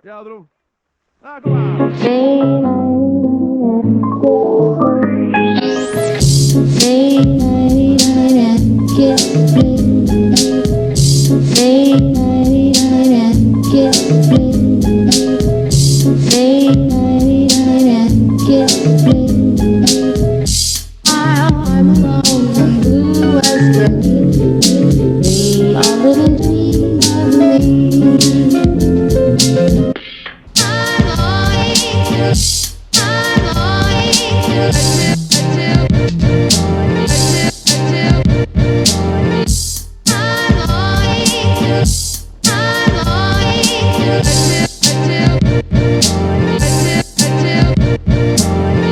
Ja, daarom. Ah, kom maar. I'm alone and blue as can be. Dream a little dream of me.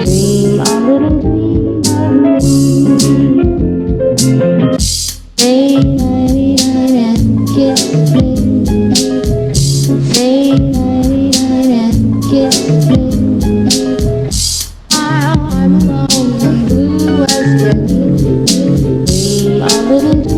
Dream a little dream of me. Stay night and kiss me. Stay night and kiss me. I'm alone and blue as can be. Dream a little dream.